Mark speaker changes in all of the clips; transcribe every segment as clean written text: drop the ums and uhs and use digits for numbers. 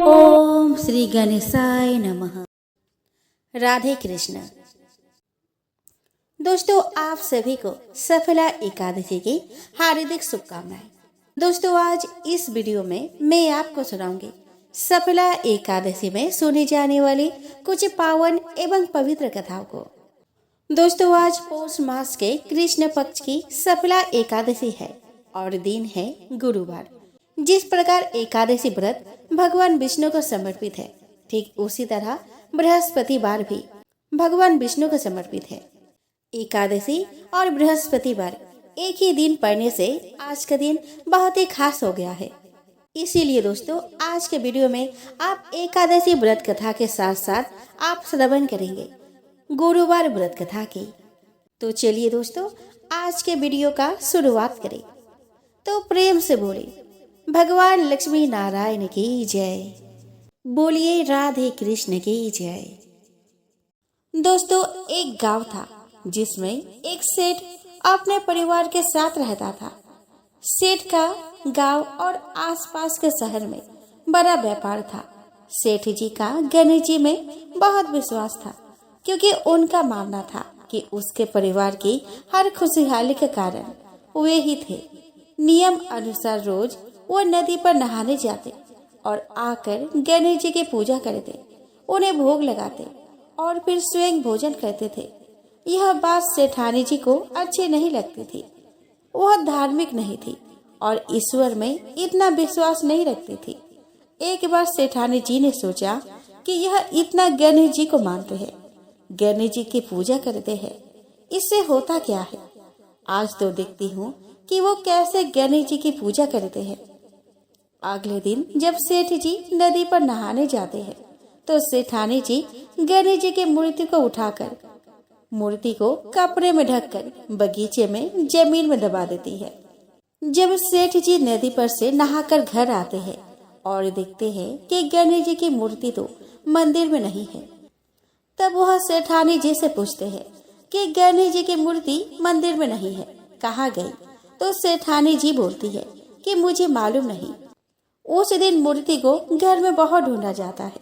Speaker 1: ओम श्री गणेशाय नमः। राधे कृष्ण। दोस्तों, आप सभी को सफला एकादशी की हार्दिक शुभकामनाएं। दोस्तों, आज इस वीडियो में मैं आपको सुनाऊंगी सफला एकादशी में सुनी जाने वाली कुछ पावन एवं पवित्र कथाओं को। दोस्तों, आज पौष मास के कृष्ण पक्ष की सफला एकादशी है और दिन है गुरुवार। जिस प्रकार एकादशी व्रत भगवान विष्णु को समर्पित है, ठीक उसी तरह बृहस्पतिवार भी भगवान विष्णु को समर्पित है। एकादशी और बृहस्पतिवार एक ही दिन पड़ने से आज का दिन बहुत ही खास हो गया है। इसीलिए दोस्तों, आज के वीडियो में आप एकादशी व्रत कथा के साथ साथ आप श्रवण करेंगे गुरुवार व्रत कथा की। तो चलिए दोस्तों, आज के वीडियो का शुरुआत करें। तो प्रेम से बोले भगवान लक्ष्मी नारायण की जय, बोलिए राधे कृष्ण की जय। दोस्तों, एक गांव था जिसमें एक सेठ अपने परिवार के साथ रहता था। सेठ का गांव और आसपास के शहर में बड़ा व्यापार था। सेठ जी का गणेश जी में बहुत विश्वास था, क्योंकि उनका मानना था कि उसके परिवार की हर खुशहाली के कारण वे ही थे। नियम अनुसार रोज वो नदी पर नहाने जाते और आकर गणेश जी की पूजा करते, उन्हें भोग लगाते और फिर स्वयं भोजन करते थे। यह बात सेठानी जी को अच्छी नहीं लगती थी। वह धार्मिक नहीं थी और ईश्वर में इतना विश्वास नहीं रखती थी। एक बार सेठानी जी ने सोचा कि यह इतना गणेश जी को मानते हैं, गणेश जी की पूजा करते हैं, इससे होता क्या है। आज तो देखती हूँ कि वो कैसे गणेश जी की पूजा करते हैं। अगले दिन जब सेठ जी नदी पर नहाने जाते हैं तो सेठानी जी गणेश जी की मूर्ति को उठाकर मूर्ति को कपड़े में ढककर बगीचे में जमीन में दबा देती है। जब सेठ जी नदी पर से नहाकर घर आते हैं और देखते हैं कि गणेश जी की मूर्ति तो मंदिर में नहीं है, तब वह सेठानी जी से पूछते हैं कि गणेश जी की मूर्ति मंदिर में नहीं है, कहाँ गई। तो सेठानी जी बोलती है कि मुझे मालूम नहीं। उस दिन मूर्ति को घर में बहुत ढूंढा जाता है,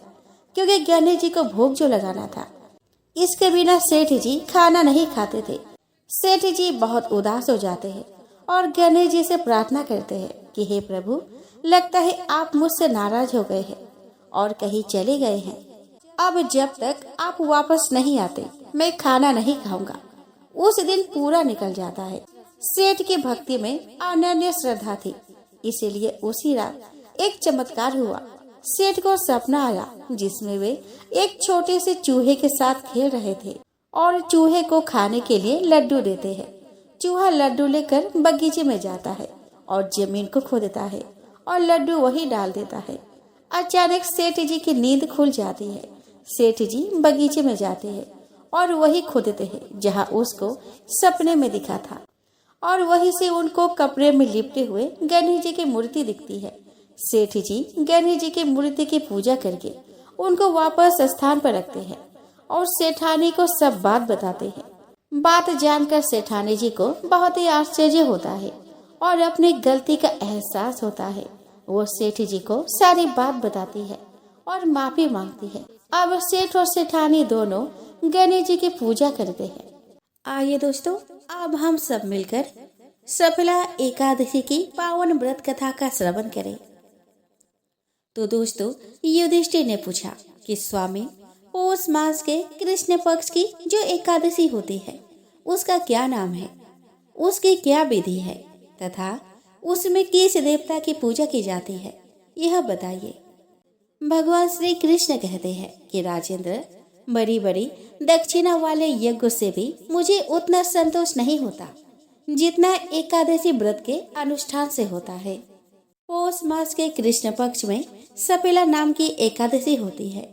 Speaker 1: क्योंकि गणेश जी को भोग जो लगाना था। इसके बिना सेठ जी खाना नहीं खाते थे। सेठ जी बहुत उदास हो जाते हैं और गणेश जी से प्रार्थना करते हैं कि हे प्रभु, लगता है आप मुझसे नाराज हो गए हैं और कहीं चले गए हैं। अब जब तक आप वापस नहीं आते मैं खाना नहीं खाऊंगा। उस दिन पूरा निकल जाता है। सेठ की भक्ति में अनन्य श्रद्धा थी, इसीलिए उसी रात एक चमत्कार हुआ। सेठ को सपना आया जिसमें वे एक छोटे से चूहे के साथ खेल रहे थे और चूहे को खाने के लिए लड्डू देते हैं। चूहा लड्डू लेकर बगीचे में जाता है और जमीन को खोदता है और लड्डू वही डाल देता है। अचानक सेठ जी की नींद खुल जाती है। सेठ जी बगीचे में जाते हैं और वही खोदते हैं जहाँ उसको सपने में दिखा था, और वहीं से उनको कपड़े में लिपटे हुए गणेश जी की मूर्ति दिखती है। सेठ जी गणेश जी की मूर्ति की पूजा करके उनको वापस स्थान पर रखते हैं और सेठानी को सब बात बताते हैं। बात जानकर सेठानी जी को बहुत ही आश्चर्य होता है और अपनी गलती का एहसास होता है। वो सेठ जी को सारी बात बताती है और माफी मांगती है। अब सेठ और सेठानी दोनों गणेश जी की पूजा करते हैं। आइए दोस्तों, अब हम सब मिलकर सफला एकादशी की पावन व्रत कथा का श्रवण करें। तो दोस्तों, युधिष्ठिर ने पूछा कि स्वामी, पौष मास के कृष्ण पक्ष की जो एकादशी होती है उसका क्या नाम है, उसकी क्या विधि है तथा उसमें किस देवता की पूजा की जाती है, यह बताइए। भगवान श्री कृष्ण कहते हैं कि राजेंद्र, बड़ी बड़ी दक्षिणा वाले यज्ञ से भी मुझे उतना संतोष नहीं होता जितना एकादशी व्रत के अनुष्ठान से होता है। पौष मास के कृष्ण पक्ष में सफला नाम की एकादशी होती है।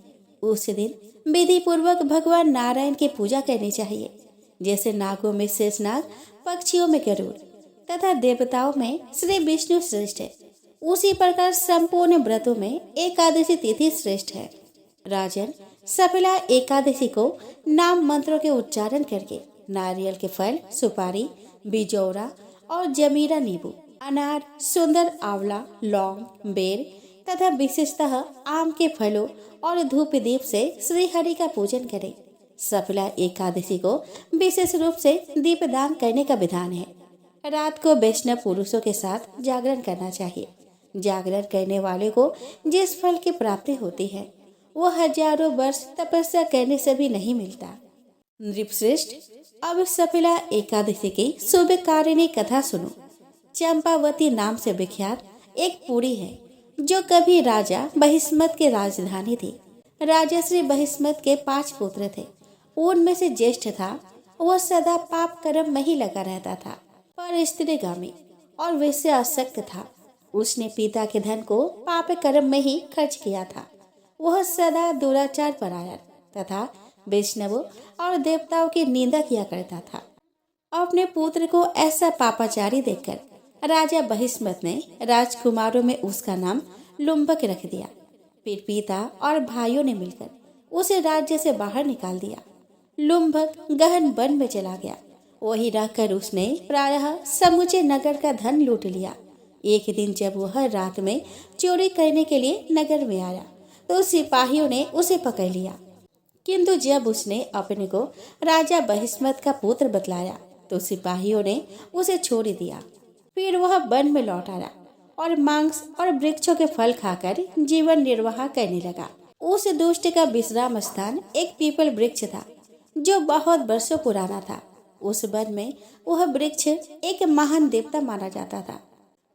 Speaker 1: उस दिन विधि पूर्वक भगवान नारायण की पूजा करनी चाहिए। जैसे नागों में शेषनाग, पक्षियों में गरुड़ तथा देवताओं में श्री विष्णु श्रेष्ठ है, उसी प्रकार संपूर्ण व्रतों में एकादशी तिथि श्रेष्ठ है। राजन, सफला एकादशी को नाम मंत्रों के उच्चारण करके नारियल के फल, सुपारी, बिजौरा और जमीरा नींबू, अनार, सुंदर आंवला, लौंग, बेर तथा विशेषतः आम के फलों और धूप दीप से श्री हरि का पूजन करें। सफला एकादशी को विशेष रूप से दीपदान करने का विधान है। रात को वैष्णव पुरुषों के साथ जागरण करना चाहिए। जागरण करने वाले को जिस फल की प्राप्ति होती है वो हजारों वर्ष तपस्या करने से भी नहीं मिलता। नृपश्रेष्ठ, अब सफला एकादशी की शुभकारिणी कथा सुनो। चंपावती नाम से विख्यात एक पुरी है जो कभी राजा बहिष्मत की राजधानी थी। राजा श्री बहिष्मत के 5 पुत्र थे। उनमें से ज्येष्ठ था, वह सदा पाप कर्म में ही लगा रहता था, पर स्त्रीगामी और वैसे आसक्त था। उसने पिता के धन को पाप कर्म में ही खर्च किया था। वह सदा दुराचार परायण तथा वैष्णवों और देवताओं की निंदा किया करता था। अपने पुत्र को ऐसा पापाचारी देखकर राजा बहिष्मत ने राजकुमारों में उसका नाम लुम्बक रख दिया। फिर पिता और भाइयों ने मिलकर उसे राज्य से बाहर निकाल दिया। लुम्बक गहन वन में चला गया। वही रहकर उसने प्रायः समूचे नगर का धन लूट लिया। एक दिन जब वह रात में चोरी करने के लिए नगर में आया तो सिपाहियों ने उसे पकड़ लिया, किंतु जब उसने अपने को राजा बहिष्मत का पुत्र बतलाया तो सिपाहियों ने उसे छोड़ दिया। फिर वह वन में लौट आया और मांस और वृक्षों के फल खाकर जीवन निर्वाह करने लगा। उस दुष्ट का विश्राम स्थान एक पीपल वृक्ष था जो बहुत वर्षों पुराना था। उस वन में वह वृक्ष एक महान देवता माना जाता था।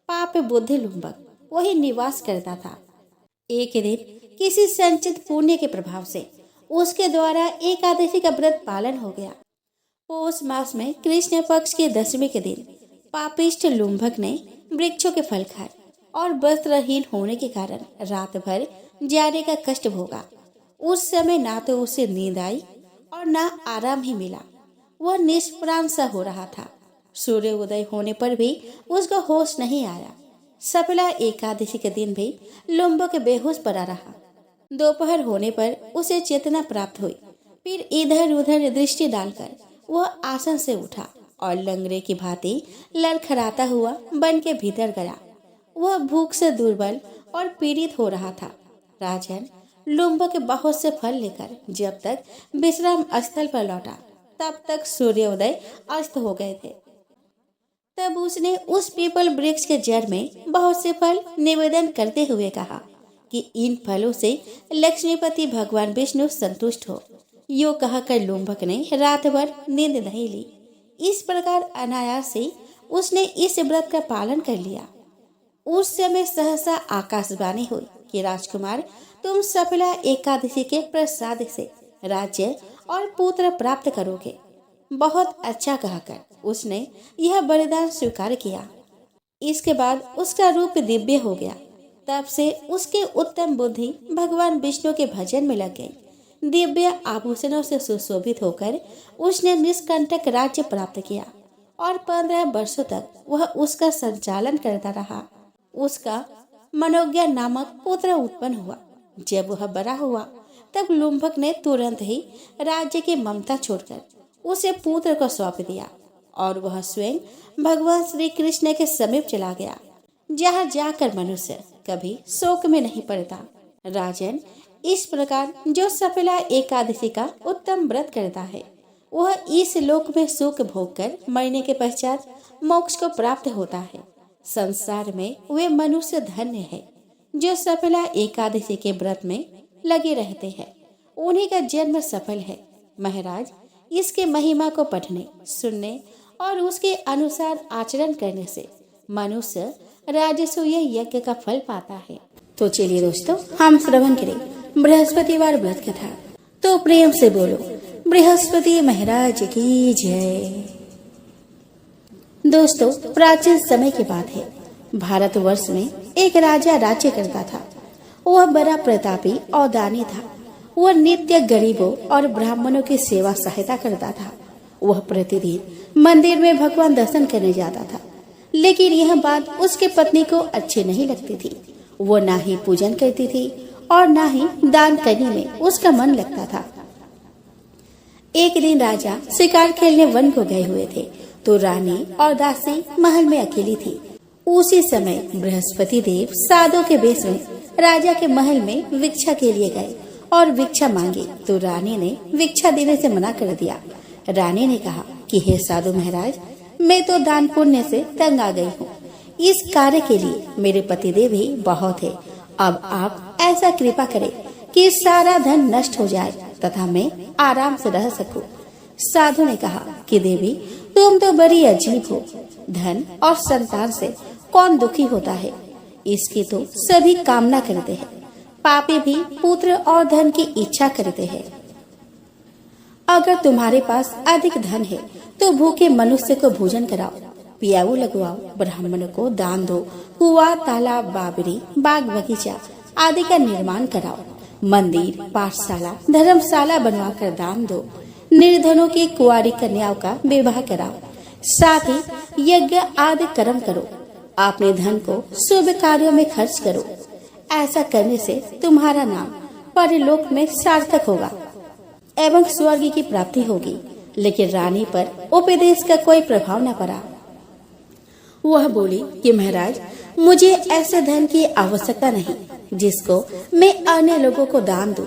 Speaker 1: पाप बुद्धि लुम्बक वही निवास करता था। एक दिन किसी संचित पुण्य के प्रभाव से उसके द्वारा एकादशी का व्रत पालन हो गया। पौष मास में कृष्ण पक्ष के 10वें के दिन पापिष्ट लुम्बक ने वृक्षों के फल खाए और वस्त्रहीन होने के कारण रात भर जाने का कष्ट भोगा। उस समय ना तो उसे नींद आई और ना आराम ही मिला। वह निष्प्राण सा हो रहा था। सूर्य उदय होने पर भी उसको होश नहीं आया। सफला एकादशी के दिन भी लुम्बक बेहोश पड़ा रहा। दोपहर होने पर उसे चेतना प्राप्त हुई। फिर इधर उधर दृष्टि डालकर वह आसन से उठा और लंगड़े की भांति लड़खड़ाता हुआ वन के भीतर गया। वह भूख से दुर्बल और पीड़ित हो रहा था। राजन लुम्बक बहुत से फल लेकर जब तक विश्राम स्थल पर लौटा तब तक सूर्योदय अस्त हो गए थे। तब उसने उस पीपल वृक्ष के जड़ में बहुत से फल निवेदन करते हुए कहा कि इन फलों से लक्ष्मीपति भगवान विष्णु संतुष्ट हो। यो कहकर लुम्बक ने रात भर नींद नहीं ली। इस प्रकार अनायास से उसने इस व्रत का पालन कर लिया। उस समय सहसा आकाशवाणी हुई कि राजकुमार, तुम सफला एकादशी के प्रसाद से राज्य और पुत्र प्राप्त करोगे। बहुत अच्छा कहकर उसने यह वरदान स्वीकार किया। इसके बाद उसका रूप दिव्य हो गया। तब से उसके उत्तम बुद्धि भगवान विष्णु के भजन में लग गई। दिव्य आभूषणों से सुशोभित होकर उसने निष्कंटक राज्य प्राप्त किया और 15 वर्षों तक वह उसका संचालन करता रहा। उसका मनोज्ञा नामक पुत्र उत्पन्न हुआ। जब वह बड़ा हुआ तब लुम्बक ने तुरंत ही राज्य की ममता छोड़कर उसे पुत्र को सौंप दिया और वह स्वयं भगवान श्री कृष्ण के समीप चला गया, जहाँ जाकर मनुष्य कभी शोक में नहीं पड़ता। राजन, इस प्रकार जो सफला एकादशी का उत्तम व्रत करता है वह इस लोक में सुख भोग कर मरने के पश्चात मोक्ष को प्राप्त होता है। संसार में वे मनुष्य धन्य है जो सफला एकादशी के व्रत में लगे रहते हैं। उन्हीं का जन्म सफल है। महाराज, इसके महिमा को पढ़ने, सुनने और उसके अनुसार आचरण करने से मनुष्य राजसूय यज्ञ का फल पाता है। तो चलिए दोस्तों, हम श्रवण करें बृहस्पतिवार व्रत कथा। तो प्रेम से बोलो बृहस्पति महाराज की जय। दोस्तों, प्राचीन समय की बात है। भारतवर्ष में एक राजा राज्य करता था। वह बड़ा प्रतापी और दानी था। वह नित्य गरीबों और ब्राह्मणों की सेवा सहायता करता था। वह प्रतिदिन मंदिर में भगवान दर्शन करने जाता था, लेकिन यह बात उसके पत्नी को अच्छी नहीं लगती थी। वो ना ही पूजन करती थी और ना ही दान करने में उसका मन लगता था। एक दिन राजा शिकार खेलने वन को गए हुए थे तो रानी और दासी महल में अकेली थी। उसी समय बृहस्पति देव साधु के वेश में राजा के महल में भिक्षा के लिए गए और भिक्षा मांगी तो रानी ने भिक्षा देने से मना कर दिया। रानी ने कहा कि हे साधु महाराज, मैं तो दान पुण्य से तंग आ गई हूँ। इस कार्य के लिए मेरे पतिदेव ही बहुत है। अब आप ऐसा कृपा करें कि सारा धन नष्ट हो जाए तथा मैं आराम से रह सकूं। साधु ने कहा कि देवी, तुम तो बड़ी अजीब हो। धन और संतान से कौन दुखी होता है? इसकी तो सभी कामना करते हैं। पापी भी पुत्र और धन की इच्छा करते हैं। अगर तुम्हारे पास अधिक धन है तो भूखे मनुष्य को भोजन कराओ, पियाऊ लगवाओ, ब्राह्मण को दान दो, कुआं, तालाब, बावड़ी, बाग बगीचा आदि का निर्माण कराओ, मंदिर, पाठशाला, धर्मशाला बनवाकर दान दो, निर्धनों की कुंवारी कन्याओं का विवाह कराओ, साथ ही यज्ञ आदि कर्म करो। अपने धन को शुभ कार्यों में खर्च करो। ऐसा करने से तुम्हारा नाम परलोक में सार्थक होगा एवं स्वर्ग की प्राप्ति होगी। लेकिन रानी पर उपदेश का कोई प्रभाव न पड़ा। वह बोली कि महाराज, मुझे ऐसे धन की आवश्यकता नहीं जिसको मैं अन्य लोगों को दान दूं,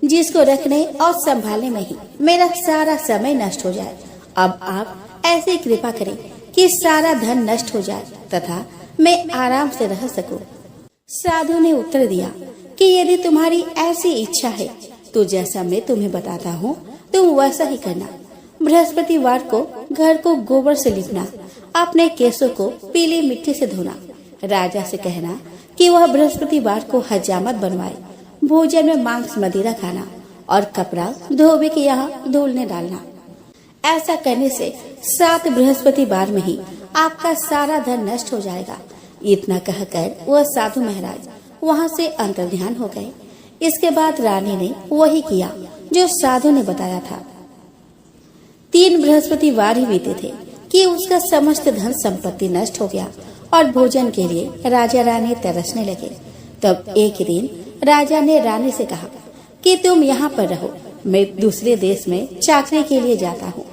Speaker 1: जिसको रखने और संभालने में ही मेरा सारा समय नष्ट हो जाए। अब आप ऐसी कृपा करें कि सारा धन नष्ट हो जाए तथा मैं आराम से रह सकूं। साधु ने उत्तर दिया कि यदि तुम्हारी ऐसी इच्छा है तो जैसा मैं तुम्हें बताता हूँ तुम वैसा ही करना। बृहस्पतिवार को घर को गोबर से लिपना, अपने केसों को पीली मिट्टी से धोना, राजा से कहना कि वह बृहस्पतिवार को हजामत बनवाए, भोजन में मांस मदिरा खाना और कपड़ा धोबी के यहाँ धुलने डालना। ऐसा करने से 7 बृहस्पतिवार में ही आपका सारा धन नष्ट हो जाएगा। इतना कहकर वह साधु महाराज वहाँ से अंतर्ध्यान हो गए। इसके बाद रानी ने वही किया जो साधु ने बताया था। 3 बृहस्पतिवार ही बीते थे कि उसका समस्त धन संपत्ति नष्ट हो गया और भोजन के लिए राजा रानी तरसने लगे। तब एक दिन राजा ने रानी से कहा कि तुम यहाँ पर रहो, मैं दूसरे देश में चाकरी के लिए जाता हूँ,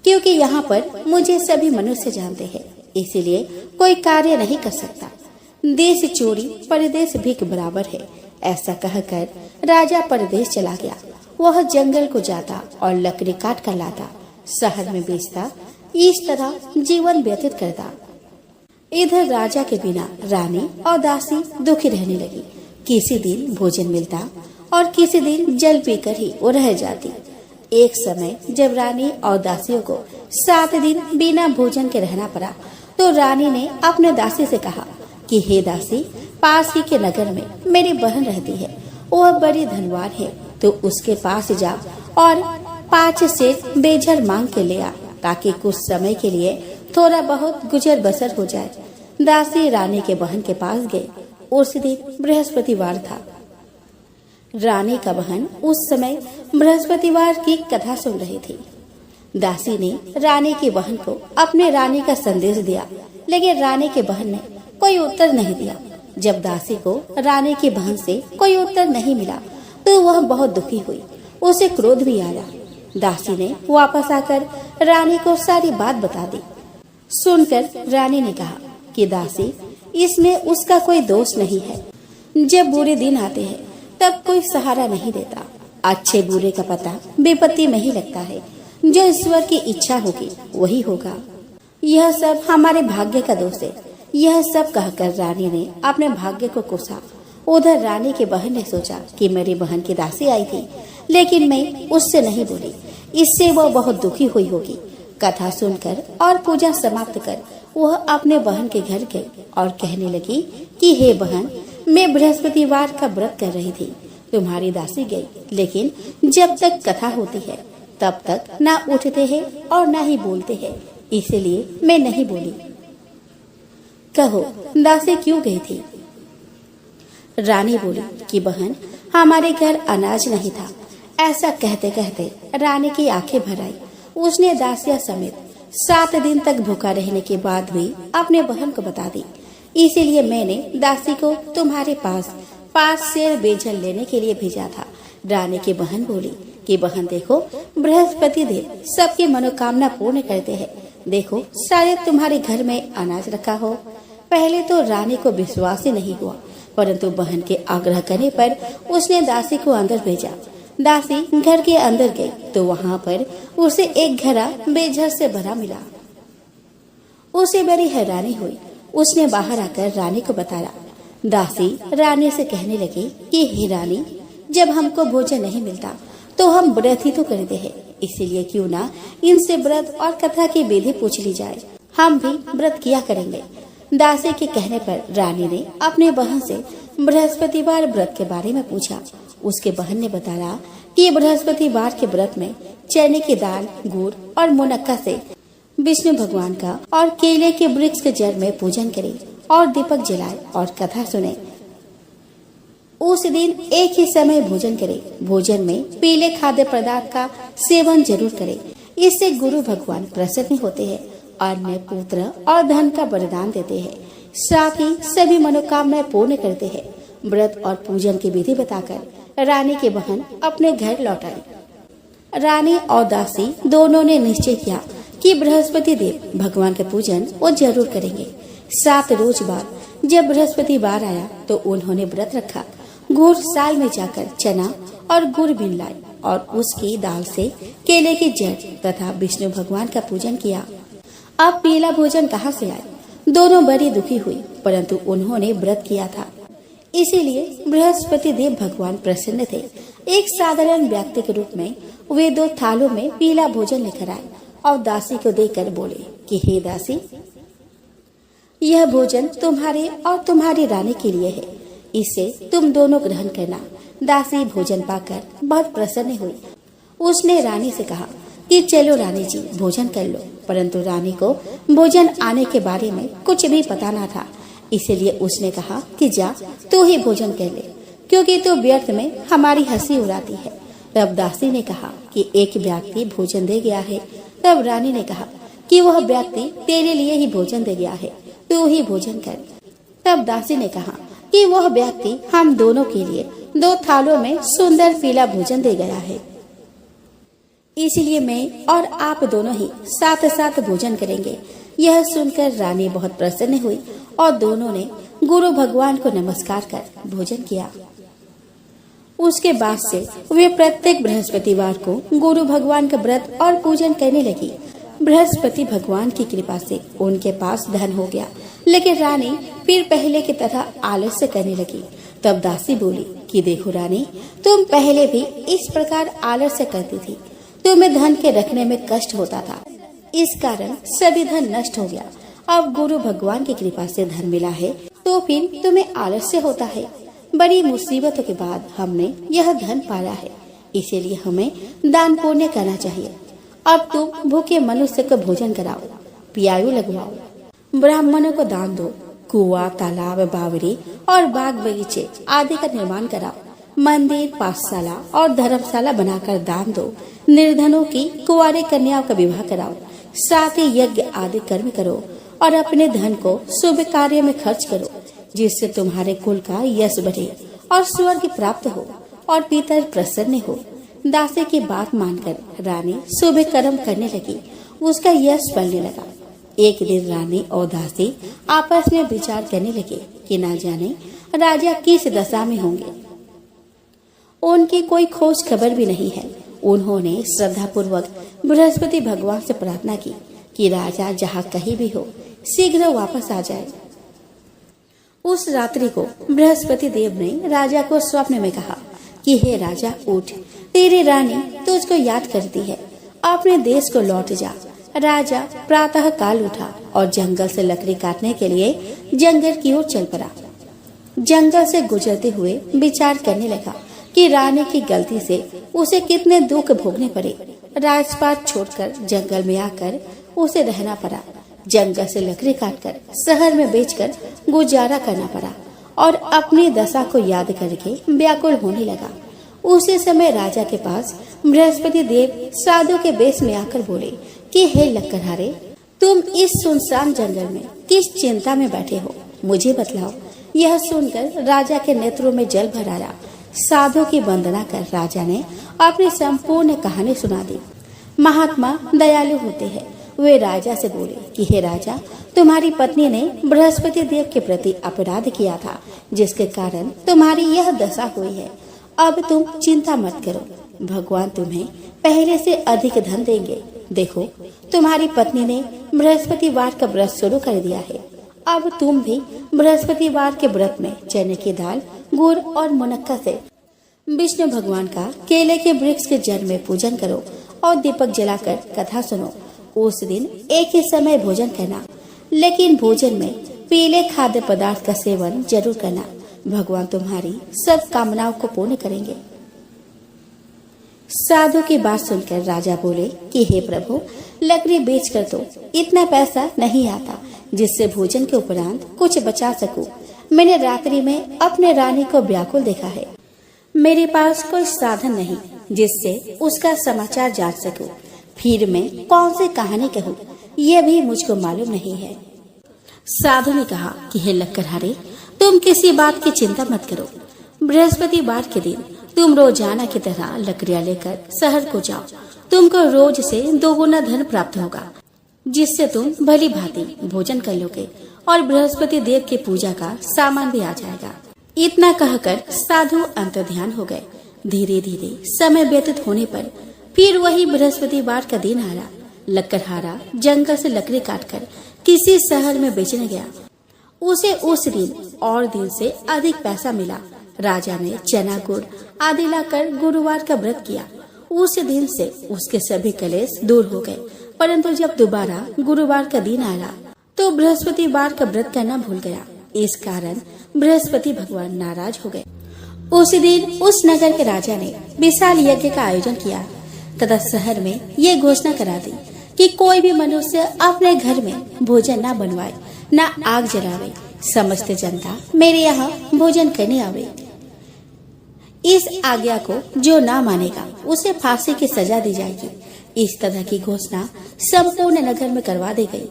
Speaker 1: क्योंकि यहाँ पर मुझे सभी मनुष्य जानते हैं, इसीलिए कोई कार्य नहीं कर सकता। देश चोरी परदेश भीख बराबर है। ऐसा कहकर राजा परदेश चला गया। वह जंगल को जाता और लकड़ी काट कर लाता, शहर में बेचता, इस तरह जीवन व्यतीत करता। इधर राजा के बिना रानी और दासी दुखी रहने लगी। किसी दिन भोजन मिलता और किसी दिन जल पीकर ही वो रह जाती। एक समय जब रानी और दासियों को 7 दिन बिना भोजन के रहना पड़ा तो रानी ने अपने दासी से कहा कि हे दासी, पास ही के नगर में मेरी बहन रहती है, वह बड़ी धनवान है, तो उसके पास जा और 5 सेर बेझर मांग के ले आ, ताकि कुछ समय के लिए थोड़ा बहुत गुजर बसर हो जाए। दासी रानी के बहन के पास गई। उस दिन बृहस्पतिवार था। रानी का बहन उस समय बृहस्पतिवार की कथा सुन रही थी। दासी ने रानी की बहन को अपने रानी का संदेश दिया, लेकिन रानी के बहन ने कोई उत्तर नहीं दिया। जब दासी को रानी की बहन से कोई उत्तर नहीं मिला तो वह बहुत दुखी हुई। उसे क्रोध भी आया। दासी ने वापस आकर रानी को सारी बात बता दी। सुनकर रानी ने कहा कि दासी, इसमें उसका कोई दोष नहीं है। जब बुरे दिन आते हैं तब कोई सहारा नहीं देता। अच्छे बुरे का पता विपत्ति में ही लगता है। जो ईश्वर की इच्छा होगी वही होगा। यह सब हमारे भाग्य का दोष है। यह सब कहकर रानी ने अपने भाग्य को कोसा। उधर रानी की बहन ने सोचा कि मेरी बहन की दासी आई थी, लेकिन मैं उससे नहीं बोली, इससे वह बहुत दुखी हुई होगी। कथा सुनकर और पूजा समाप्त कर वह अपने बहन के घर गई और कहने लगी कि हे बहन, मैं बृहस्पतिवार का व्रत कर रही थी, तुम्हारी दासी गई, लेकिन जब तक कथा होती है तब तक ना उठते हैं और ना ही बोलते हैं, इसलिए मैं नहीं बोली। कहो, दासी क्यों गई थी? रानी बोली कि बहन, हमारे घर अनाज नहीं था। ऐसा कहते कहते रानी की आंखें भर आई। उसने दासिया समेत 7 दिन तक भूखा रहने के बाद भी अपने बहन को बता दी। इसीलिए मैंने दासी को तुम्हारे पास 5 सेर बेजल लेने के लिए भेजा था। रानी की बहन बोली कि बहन देखो, बृहस्पति देव सबकी मनोकामना पूर्ण करते हैं। देखो, शायद तुम्हारे घर में अनाज रखा हो। पहले तो रानी को विश्वास ही नहीं हुआ, परंतु बहन के आग्रह करने पर उसने दासी को अंदर भेजा। दासी घर के अंदर गई तो वहाँ पर उसे एक घड़ा बेझर से भरा मिला। उसे बड़ी हैरानी हुई। उसने बाहर आकर रानी को बताया। दासी रानी से कहने लगी कि हे रानी, जब हमको भोजन नहीं मिलता तो हम व्रत ही तो करते हैं, इसीलिए क्यों ना इनसे व्रत और कथा की विधि पूछ ली जाए, हम भी व्रत किया करेंगे। दासी के कहने पर रानी ने अपने बहन से बृहस्पतिवार व्रत के बारे में पूछा। उसके बहन ने बताया कि बृहस्पतिवार के व्रत में चने की दाल, गुड़ और मुनक्का से विष्णु भगवान का और केले के वृक्ष के जड़ में पूजन करे और दीपक जलाए और कथा सुने। उस दिन एक ही समय भोजन करे। भोजन में पीले खाद्य पदार्थ का सेवन जरूर करे। इससे गुरु भगवान प्रसन्न होते हैं, अन्य पुत्र और धन का वरदान देते हैं, साथ ही सभी मनोकामनाएं पूर्ण करते हैं। व्रत और पूजन की विधि बताकर रानी की बहन अपने घर लौट आई। रानी और दासी दोनों ने निश्चय किया कि बृहस्पति देव भगवान के पूजन वो जरूर करेंगे। 7 रोज बाद जब बृहस्पतिवार आया तो उन्होंने व्रत रखा। गुड़ साल में जाकर चना और गुड़ बीन लाए और उसकी दाल से केले की जड़ तथा विष्णु भगवान का पूजन किया। अब पीला भोजन कहाँ से आए? दोनों बड़ी दुखी हुई, परंतु उन्होंने व्रत किया था, इसीलिए बृहस्पति देव भगवान प्रसन्न थे। एक साधारण व्यक्ति के रूप में वे 2 थालों में पीला भोजन लेकर आए और दासी को देकर बोले कि हे दासी, यह भोजन तुम्हारे और तुम्हारी रानी के लिए है, इसे तुम दोनों ग्रहण करना। दासी भोजन पाकर बहुत प्रसन्न हुई। उसने रानी से कहा कि चलो रानी जी भोजन कर लो, परंतु रानी को भोजन आने के बारे में कुछ भी पता न था, इसलिए उसने कहा कि जा तू ही भोजन कर ले, क्योंकि तू व्यर्थ में हमारी हंसी उड़ाती है। तब दासी ने कहा कि एक व्यक्ति भोजन दे गया है। तब रानी ने कहा कि वह व्यक्ति तेरे लिए ही भोजन दे गया है, तू ही भोजन कर। तब दासी ने कहा कि वह व्यक्ति हम दोनों के लिए 2 थालों में सुंदर पीला भोजन दे गया है, इसलिए मैं और आप दोनों ही साथ साथ भोजन करेंगे। यह सुनकर रानी बहुत प्रसन्न हुई और दोनों ने गुरु भगवान को नमस्कार कर भोजन किया। उसके बाद से वे प्रत्येक बृहस्पतिवार को गुरु भगवान का व्रत और पूजन करने लगी। बृहस्पति भगवान की कृपा से उनके पास धन हो गया, लेकिन रानी फिर पहले की तरह आलस्य करने लगी। तब दासी बोली कि देखो रानी, तुम पहले भी इस प्रकार आलस्य करती थी, तुम्हें धन के रखने में कष्ट होता था, इस कारण सभी धन नष्ट हो गया। अब गुरु भगवान की कृपा से धन मिला है तो फिर तुम्हें आलस्य होता है। बड़ी मुसीबतों के बाद हमने यह धन पाया है, इसीलिए हमें दान पुण्य करना चाहिए। अब तुम भूखे मनुष्य को भोजन कराओ, पियायु लगवाओ, ब्राह्मणों को दान दो, कुआं, तालाब, बावड़ी और बाग बगीचे आदि का निर्माण कराओ, मंदिर, पाठशाला और धर्मशाला बनाकर दान दो, निर्धनों की कुंवारी कन्याओं का विवाह कराओ, साथ ही यज्ञ आदि कर्म करो और अपने धन को शुभ कार्य में खर्च करो, जिससे तुम्हारे कुल का यश बढ़े और स्वर्ग प्राप्त हो और पितर प्रसन्न हो। दासी की बात मानकर रानी शुभ कर्म करने लगी। उसका यश बढ़ने लगा। एक दिन रानी और दासी आपस में विचार करने लगे कि ना जाने राजा किस दशा में होंगे। उनकी कोई खोज खबर भी नहीं है। उन्होंने श्रद्धा पूर्वक बृहस्पति भगवान से प्रार्थना की कि राजा जहाँ कहीं भी हो शीघ्र वापस आ जाए। उस रात्रि को बृहस्पति देव ने राजा को स्वप्न में कहा कि हे राजा, उठ, तेरी रानी तुझको याद करती है, अपने देश को लौट जा। राजा प्रातः काल उठा और जंगल से लकड़ी काटने के लिए जंगल की ओर चल पड़ा। जंगल से गुजरते हुए विचार करने लगा कि रानी की गलती से उसे कितने दुख भोगने पड़े। राजपाट छोड़कर जंगल में आकर उसे रहना पड़ा। जंगल से लकड़ी काटकर शहर में बेचकर गुजारा करना पड़ा और अपनी दशा को याद करके व्याकुल होने लगा। उसी समय राजा के पास बृहस्पति देव साधु के वेश में आकर बोले कि हे लक्कड़हारे, तुम इस सुनसान जंगल में किस चिंता में बैठे हो, मुझे बतलाओ। यह सुनकर राजा के नेत्रों में जल भर आया। साधु की वंदना कर राजा ने अपनी संपूर्ण कहानी सुना दी। महात्मा दयालु होते हैं वे राजा से बोले कि हे राजा, तुम्हारी पत्नी ने बृहस्पति देव के प्रति अपराध किया था, जिसके कारण तुम्हारी यह दशा हुई है। अब तुम चिंता मत करो, भगवान तुम्हें पहले से अधिक धन देंगे। देखो, तुम्हारी पत्नी ने बृहस्पतिवार का व्रत शुरू कर दिया है। अब तुम भी बृहस्पतिवार के व्रत में चने की दाल, गुड़ और मुनक्का से विष्णु भगवान का केले के वृक्ष के जड़ में पूजन करो और दीपक जलाकर कथा सुनो। उस दिन एक ही समय भोजन करना, लेकिन भोजन में पीले खाद्य पदार्थ का सेवन जरूर करना। भगवान तुम्हारी सब कामनाओं को पूर्ण करेंगे। साधु की बात सुनकर राजा बोले कि हे प्रभु, लकड़ी बेचकर तो इतना पैसा नहीं आता जिससे भोजन के उपरांत कुछ बचा सकूं। मैंने रात्रि में अपने रानी को व्याकुल देखा है। मेरे पास कोई साधन नहीं जिससे उसका समाचार जान सकूं। फिर मैं कौन सी कहानी कहूँ, यह भी मुझको मालूम नहीं है। साधु ने कहा कि हे लक्कड़हारे, तुम किसी बात की चिंता मत करो। बृहस्पतिवार के दिन तुम रोजाना की तरह लकड़ियाँ लेकर शहर को जाओ। तुमको रोज से 2 गुना धन प्राप्त होगा, जिससे तुम भली भांति भोजन कर लोगे और बृहस्पति देव की पूजा का सामान भी आ जाएगा। इतना कहकर साधु अंतर्ध्यान हो गए। धीरे धीरे समय व्यतीत होने पर फिर वही बृहस्पतिवार का दिन आया। लक्कड़हारा जंगल से लकड़ी काटकर किसी शहर में बेचने गया। उसे उस दिन और दिन से अधिक पैसा मिला। राजा ने चना, गुड़ आदि लाकर गुरुवार का व्रत किया। उस दिन से उसके सभी कलेश दूर हो गए। परंतु जब दोबारा गुरुवार का दिन आया तो बृहस्पतिवार का व्रत करना भूल गया। इस कारण बृहस्पति भगवान नाराज हो गए। उसी दिन उस नगर के राजा ने विशाल यज्ञ का आयोजन किया तथा शहर में ये घोषणा करा दी कि कोई भी मनुष्य अपने घर में भोजन न बनवाए, न आग जलावे। समस्त जनता मेरे यहाँ भोजन करने आवे। इस आज्ञा को जो ना मानेगा उसे फांसी की सजा दी जाएगी। इस तरह की घोषणा संपूर्ण नगर में करवा दी गई।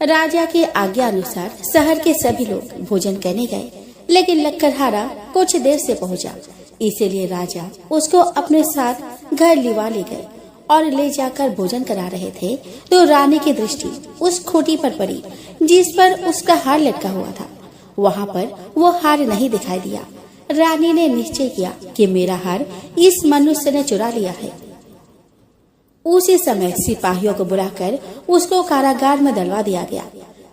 Speaker 1: राजा के आज्ञा अनुसार शहर के सभी लोग भोजन करने गए, लेकिन लक्कड़हारा कुछ देर से पहुंचा। इसीलिए राजा उसको अपने साथ घर लिवा ले गए और ले जाकर भोजन करा रहे थे तो रानी की दृष्टि उस खूंटी पर पड़ी जिस पर उसका हार लटका हुआ था। वहाँ पर वो हार नहीं दिखाई दिया। रानी ने निश्चय किया कि मेरा हार इस मनुष्य ने चुरा लिया है। उसी समय सिपाहियों को बुलाकर उसको कारागार में डलवा दिया गया।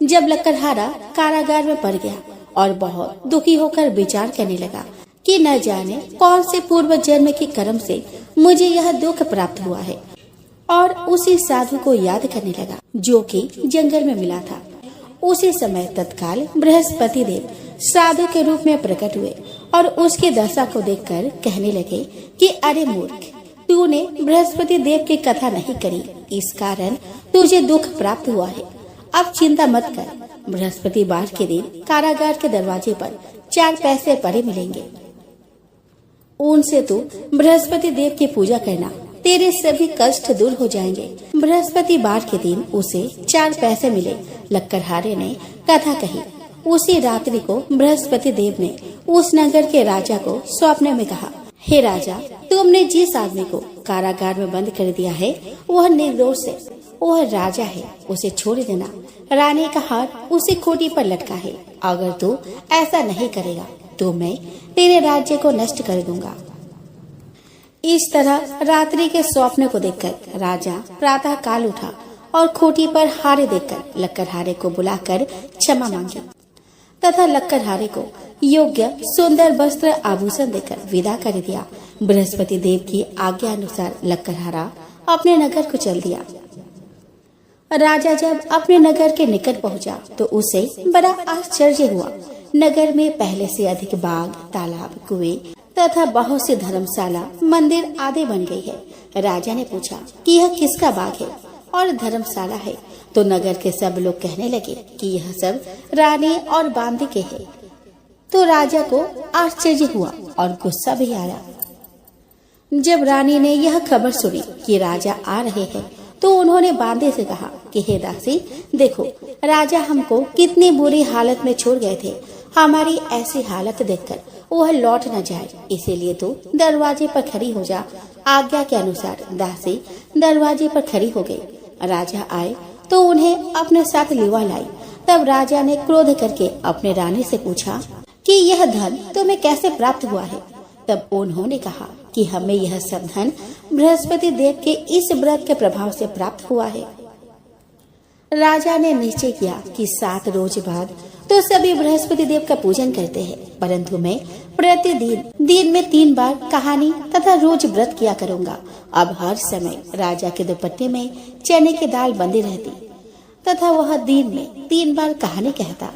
Speaker 1: जब लक्कड़हारा कारागार में पड़ गया और बहुत दुखी होकर विचार करने लगा कि न जाने कौन से पूर्व जन्म के कर्म से मुझे यह दुख प्राप्त हुआ है, और उसी साधु को याद करने लगा जो कि जंगल में मिला था। उसी समय तत्काल बृहस्पति देव साधु के रूप में प्रकट हुए और उसकी दशा को देखकर कहने लगे कि अरे मूर्ख, तूने बृहस्पति देव की कथा नहीं करी, इस कारण तुझे दुख प्राप्त हुआ है। अब चिंता मत कर, बृहस्पतिवार के दिन कारागार के दरवाजे पर 4 पैसे पड़े मिलेंगे। उनसे तू बृहस्पति देव की पूजा करना, तेरे सभी कष्ट दूर हो जाएंगे। बृहस्पतिवार के दिन उसे 4 पैसे मिले। लक्कड़हारे ने कथा कही। उसी रात्रि को बृहस्पति देव ने उस नगर के राजा को स्वप्न में कहा, हे राजा, तुमने जिस आदमी को कारागार में बंद कर दिया है वह निर्दोष है, वह राजा है, उसे छोड़ देना। रानी का हार उसी खूंटी पर लटका है। अगर तू ऐसा नहीं करेगा तो मैं तेरे राज्य को नष्ट कर दूंगा। इस तरह रात्रि के स्वप्न को देखकर राजा प्रातः काल उठा और खूंटी पर हारे देखकर लक्कड़हारे को बुलाकर क्षमा मांगी तथा लक्कड़हारे को योग्य सुंदर वस्त्र आभूषण देकर विदा कर दिया। बृहस्पति देव की आज्ञा अनुसार लक्कड़हारा अपने नगर को चल दिया। राजा जब अपने नगर के निकट पहुंचा तो उसे बड़ा आश्चर्य हुआ। नगर में पहले से अधिक बाग, तालाब, कुएं तथा बहुत सी धर्मशाला, मंदिर आदि बन गई है। राजा ने पूछा कि यह किसका बाग है और धर्मशाला है, तो नगर के सब लोग कहने लगे कि यह सब रानी और बांदी के है। तो राजा को आश्चर्य हुआ और गुस्सा भी आया। जब रानी ने यह खबर सुनी कि राजा आ रहे हैं तो उन्होंने बांदे से कहा कि हे दासी, देखो राजा हमको कितनी बुरी हालत में छोड़ गए थे। हमारी ऐसी हालत देखकर वह लौट न जाए, इसीलिए तू दरवाजे पर खड़ी हो जा। आज्ञा के अनुसार दासी दरवाजे पर खड़ी हो गई। राजा आए तो उन्हें अपने साथ लिवा लाई। तब राजा ने क्रोध करके अपने रानी से पूछा कि यह धन तुम्हें कैसे प्राप्त हुआ है। तब उन्होंने कहा कि हमें यह सब धन बृहस्पति देव के इस व्रत के प्रभाव से प्राप्त हुआ है। राजा ने निश्चय किया कि 7 रोज बाद तो सभी बृहस्पति देव का पूजन करते हैं, परंतु मैं प्रतिदिन दिन में 3 बार कहानी तथा रोज व्रत किया करूंगा। अब हर समय राजा के दुपट्टे में चने की दाल बंधी रहती तथा वह दिन में 3 बार कहानी कहता।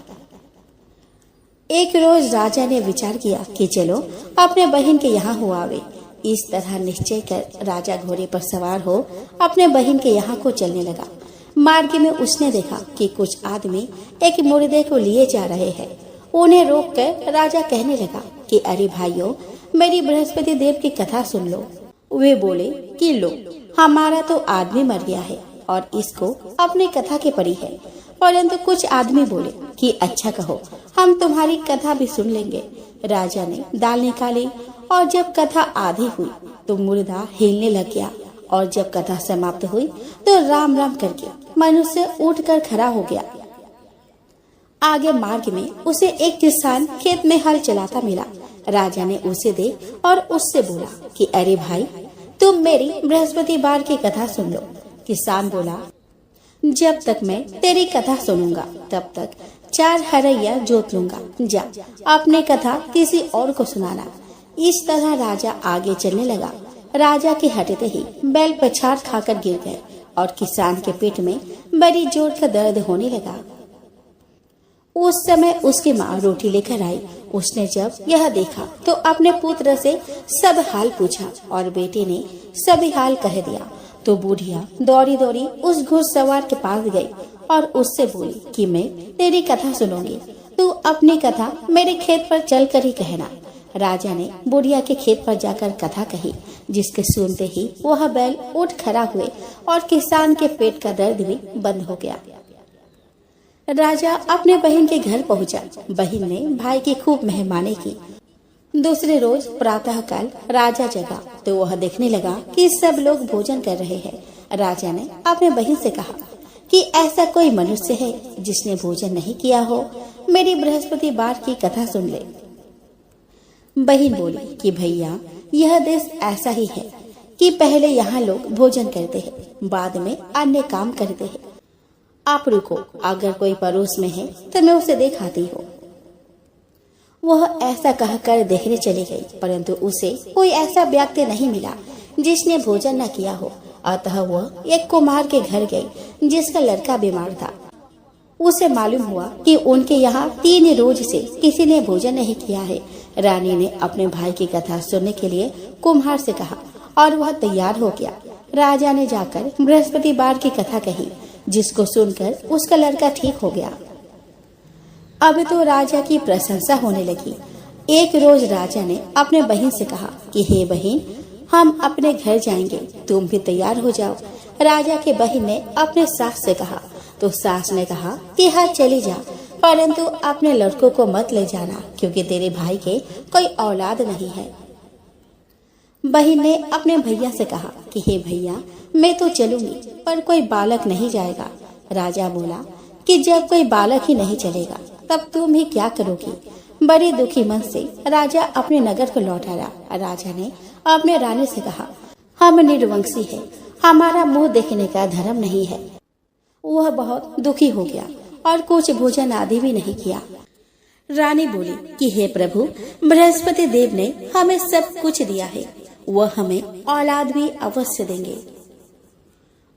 Speaker 1: एक रोज राजा ने विचार किया कि चलो अपने बहन के यहाँ हो आवे। इस तरह निश्चय कर राजा घोड़े पर सवार हो अपने बहन के यहाँ को चलने लगा। मार्ग में उसने देखा कि कुछ आदमी एक मुर्दे को लिए जा रहे हैं। उन्हें रोककर राजा कहने लगा कि अरे भाइयों, मेरी बृहस्पति देव की कथा सुन लो। वे बोले कि लो, हमारा तो आदमी मर गया है और इसको अपनी कथा के परी है। परंतु कुछ आदमी बोले कि अच्छा कहो, हम तुम्हारी कथा भी सुन लेंगे। राजा ने दाल निकाली और जब कथा आधी हुई तो मुर्दा हिलने लग गया और जब कथा समाप्त हुई तो राम राम करके मनुष्य उठकर खड़ा हो गया। आगे मार्ग में उसे एक किसान खेत में हल चलाता मिला। राजा ने उसे देख और उससे बोला कि अरे भाई, तुम मेरी बृहस्पति बार की कथा सुन लो। किसान बोला, जब तक मैं तेरी कथा सुनूंगा तब तक 4 हरैया जोत लूंगा। जा अपनी कथा किसी और को सुनाना। इस तरह राजा आगे चलने लगा। राजा के हटते ही बैल पछाड़ खाकर गिर गए और किसान के पेट में बड़ी जोर का दर्द होने लगा। उस समय उसकी माँ रोटी लेकर आई। उसने जब यह देखा तो अपने पुत्र से सब हाल पूछा और बेटे ने सभी हाल कह दिया। तो बूढ़िया दौड़ी दौड़ी उस घुड़सवार के पास गई और उससे बोली कि मैं तेरी कथा सुनूंगी, तू अपनी कथा मेरे खेत पर चल कर ही कहना। राजा ने बुढ़िया के खेत पर जाकर कथा कही, जिसके सुनते ही वह बैल उठ खड़ा हुए और किसान के पेट का दर्द भी बंद हो गया। राजा अपने बहन के घर पहुंचा। बहन ने भाई की खूब मेहमानी की। दूसरे रोज प्रातः काल राजा जगा तो वह देखने लगा कि सब लोग भोजन कर रहे हैं। राजा ने अपने बहन से कहा कि ऐसा कोई मनुष्य है जिसने भोजन नहीं किया हो, मेरी बृहस्पति बार की कथा सुन ले। बहन बोली कि भैया, यह देश ऐसा ही है कि पहले यहाँ लोग भोजन करते हैं, बाद में अन्य काम करते हैं। आप रुको, अगर कोई पड़ोस में है तो मैं उसे दिखाती हूँ। वह ऐसा कहकर देखने चली गई, परंतु उसे कोई ऐसा व्यक्ति नहीं मिला जिसने भोजन न किया हो। अतः वह एक कुम्हार के घर गई जिसका लड़का बीमार था। उसे मालूम हुआ कि उनके यहाँ 3 रोज से किसी ने भोजन नहीं किया है। रानी ने अपने भाई की कथा सुनने के लिए कुम्हार से कहा और वह तैयार हो गया। राजा ने जाकर बृहस्पति बार की कथा कही, जिसको सुनकर उसका लड़का ठीक हो गया। अब तो राजा की प्रशंसा होने लगी। एक रोज राजा ने अपने बहन से कहा कि हे बहन, हम अपने घर जाएंगे, तुम भी तैयार हो जाओ। राजा के बहन ने अपने सास से कहा तो सास ने कहा कि हाँ चली जा, परंतु अपने लड़कों को मत ले जाना क्योंकि तेरे भाई के कोई औलाद नहीं है। बहन ने अपने भैया से कहा कि हे भैया, मैं तो चलूंगी पर कोई बालक नहीं जाएगा। राजा बोला कि जब कोई बालक ही नहीं चलेगा तब तुम ही क्या करोगी। बड़ी दुखी मन से राजा अपने नगर को लौट आया। राजा ने अपने रानी से कहा, हम निर्वंशी है, हमारा मुंह देखने का धर्म नहीं है। वह बहुत दुखी हो गया और कुछ भोजन आदि भी नहीं किया। रानी बोली कि हे प्रभु, बृहस्पति देव ने हमें सब कुछ दिया है, वह हमें औलाद भी अवश्य देंगे।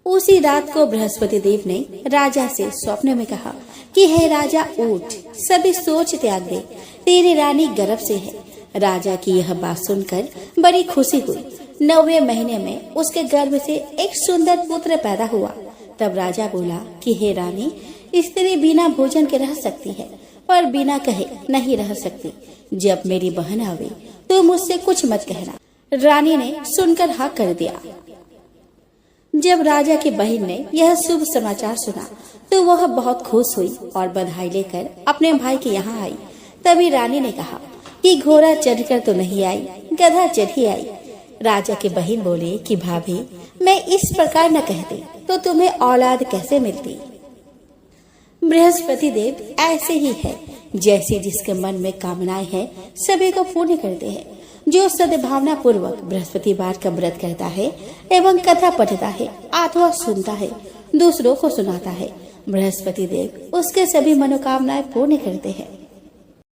Speaker 1: उसी रात को बृहस्पति देव ने राजा से स्वप्न में कहा कि हे राजा, उठ, सभी सोच त्याग दे, तेरी रानी गर्भ से है। राजा की यह बात सुनकर बड़ी खुशी हुई। 9वें महीने में उसके गर्भ से एक सुंदर पुत्र पैदा हुआ। तब राजा बोला कि हे रानी, स्त्री बिना भोजन के रह सकती है पर बिना कहे नहीं रह सकती। जब मेरी बहन आवे तो मुझसे कुछ मत कहना। रानी ने सुनकर हाँ कर दिया। जब राजा की बहन ने यह शुभ समाचार सुना तो वह बहुत खुश हुई और बधाई लेकर अपने भाई के यहाँ आई। तभी रानी ने कहा कि घोड़ा चढ़कर तो नहीं आई, गधा चढ़ी आई। राजा की बहन बोली कि भाभी, मैं इस प्रकार न कहती तो तुम्हें औलाद कैसे मिलती। बृहस्पति देव ऐसे ही है, जैसे जिसके मन में कामनाएं हैं सभी को पूर्ण करते हैं। जो सद्भावना पूर्वक बृहस्पतिवार का व्रत करता है एवं कथा पढ़ता है अथवा सुनता है, दूसरों को सुनाता है, बृहस्पति देव उसके सभी मनोकामनाएं पूर्ण करते हैं।